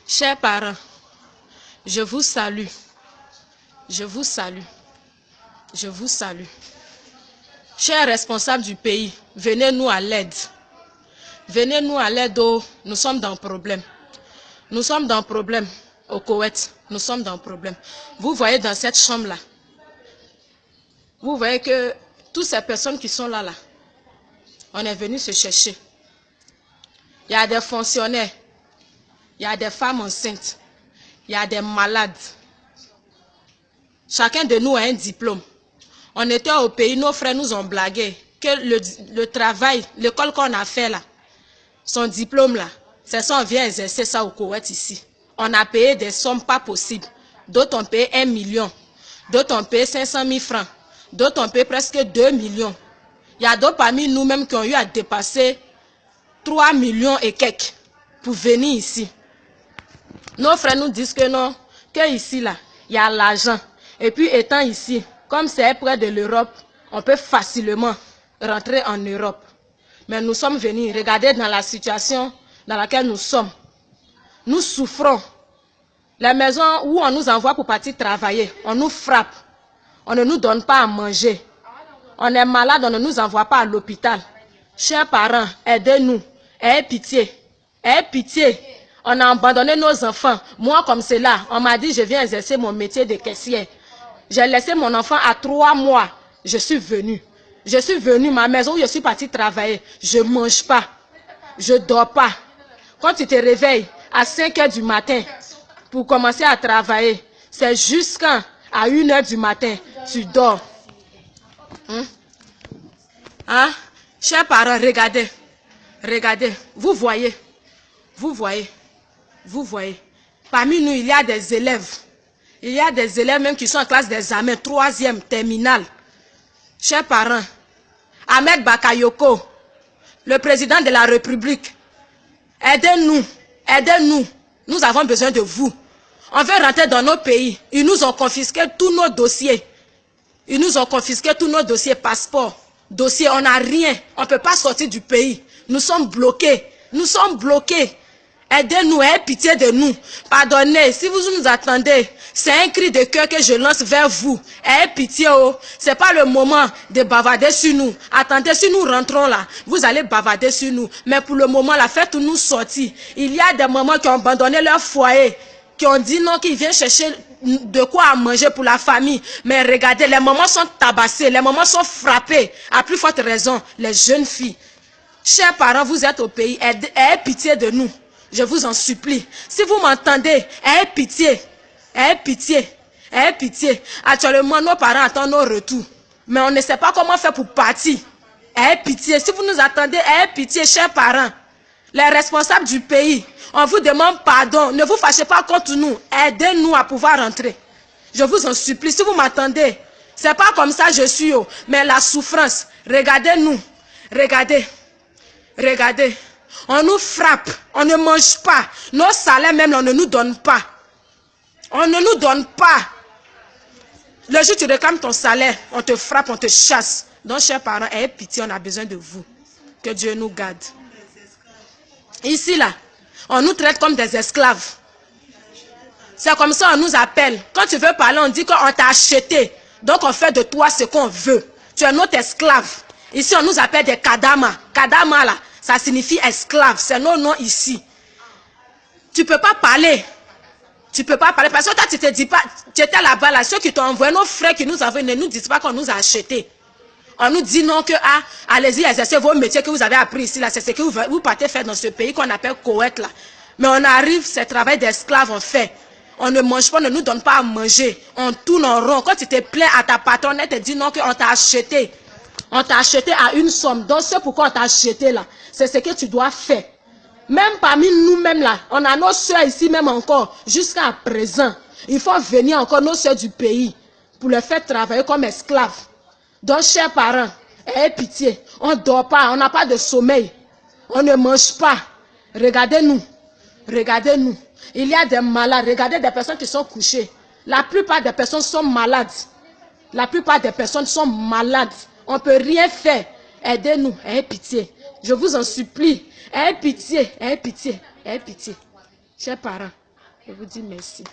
Chers parents, je vous salue. Je vous salue. Je vous salue. Chers responsables du pays, venez-nous à l'aide. Venez-nous à l'aide, nous sommes dans le problème. Nous sommes dans le problème au Koweït. Nous sommes dans le problème. Vous voyez dans cette chambre-là, vous voyez que toutes ces personnes qui sont là, on est venu se chercher. Il y a des fonctionnaires, il y a des femmes enceintes, il y a des malades. Chacun de nous a un diplôme. On était au pays, nos frères nous ont blagué que le travail, l'école qu'on a fait là, son diplôme là, c'est ça, on vient exercer ça au Koweït ici. On a payé des sommes pas possibles. D'autres ont payé 1 million. D'autres ont payé 500 000 francs. D'autres ont payé presque 2 millions. Il y a d'autres parmi nous-mêmes qui ont eu à dépasser 3 millions et quelques pour venir ici. Nos frères nous disent que non, que ici là, il y a l'argent. Et puis étant ici, comme c'est près de l'Europe, on peut facilement rentrer en Europe. Mais nous sommes venus, regardez dans la situation dans laquelle nous sommes. Nous souffrons. Les maisons où on nous envoie pour partir travailler, on nous frappe. On ne nous donne pas à manger. On est malade, on ne nous envoie pas à l'hôpital. Chers parents, aidez-nous. Ayez pitié. Ayez pitié. On a abandonné nos enfants. Moi, comme c'est là, on m'a dit je viens exercer mon métier de caissière. J'ai laissé mon enfant à 3 mois. Je suis venue. Je suis venue, ma maison où je suis partie travailler. Je ne mange pas. Je ne dors pas. Quand tu te réveilles à 5 h du matin pour commencer à travailler, c'est jusqu'à 1 h du matin, tu dors. Hein? Chers parents, regardez. Regardez. Vous voyez. Vous voyez. Vous voyez. Parmi nous, il y a des élèves. Il y a des élèves même qui sont en classe d'examen, 3e, terminale. Chers parents, Ahmed Bakayoko, le président de la République, aidez-nous, aidez-nous. Nous avons besoin de vous. On veut rentrer dans nos pays. Ils nous ont confisqué tous nos dossiers. Ils nous ont confisqué tous nos dossiers, passeports, dossiers. On n'a rien. On ne peut pas sortir du pays. Nous sommes bloqués. Nous sommes bloqués. Aidez-nous, ayez pitié de nous. Pardonnez, si vous nous attendez, c'est un cri de cœur que je lance vers vous. Ayez pitié, oh. Ce n'est pas le moment de bavarder sur nous. Attendez, si nous rentrons là, vous allez bavarder sur nous. Mais pour le moment, la fête nous sortir. Il y a des mamans qui ont abandonné leur foyer, qui ont dit non, qu'ils viennent chercher de quoi à manger pour la famille. Mais regardez, les mamans sont tabassées, les mamans sont frappées. À plus forte raison, les jeunes filles. Chers parents, vous êtes au pays, ayez pitié de nous. Je vous en supplie. Si vous m'entendez, ayez pitié. Ayez pitié. Ayez pitié. Actuellement, nos parents attendent nos retours. Mais on ne sait pas comment faire pour partir. Ayez pitié. Si vous nous attendez, ayez pitié, chers parents. Les responsables du pays, on vous demande pardon. Ne vous fâchez pas contre nous. Aidez-nous à pouvoir rentrer. Je vous en supplie. Si vous m'entendez, c'est pas comme ça je suis, mais la souffrance. Regardez-nous. Regardez. Regardez. On nous frappe, on ne mange pas. Nos salaires même, on ne nous donne pas. On ne nous donne pas. Le jour où tu réclames ton salaire, on te frappe, on te chasse. Donc, chers parents, ayez pitié, on a besoin de vous. Que Dieu nous garde. Ici, là, on nous traite comme des esclaves. C'est comme ça on nous appelle. Quand tu veux parler, on dit qu'on t'a acheté. Donc, on fait de toi ce qu'on veut. Tu es notre esclave. Ici, on nous appelle des kadama. Kadama, là. Ça signifie esclave, c'est nos noms ici. Tu ne peux pas parler. Tu ne peux pas parler parce que toi, tu te dis pas, tu étais là-bas, là, ceux qui t'ont envoyé, nos frères qui nous envoient, ne nous disent pas qu'on nous a achetés. On nous dit non que, allez-y, exercez vos métiers que vous avez appris ici, là, c'est ce que vous partez faire dans ce pays qu'on appelle Koweït, là. Mais on arrive, c'est le travail d'esclave, on fait. On ne mange pas, on ne nous donne pas à manger. On tourne en rond. Quand tu te plains à ta patronne, elle te dit non qu'on t'a acheté. On t'a acheté à une somme. Donc, c'est pourquoi on t'a acheté là. C'est ce que tu dois faire. Même parmi nous-mêmes là, on a nos soeurs ici même encore, jusqu'à présent. Il faut venir encore nos soeurs du pays pour les faire travailler comme esclaves. Donc, chers parents, ayez pitié. On ne dort pas, on n'a pas de sommeil. On ne mange pas. Regardez-nous. Regardez-nous. Il y a des malades. Regardez des personnes qui sont couchées. La plupart des personnes sont malades. La plupart des personnes sont malades. On ne peut rien faire. Aidez-nous. Ayez pitié. Je vous en supplie. Ayez pitié. Ayez pitié. Ayez pitié. Chers parents. Je vous dis merci.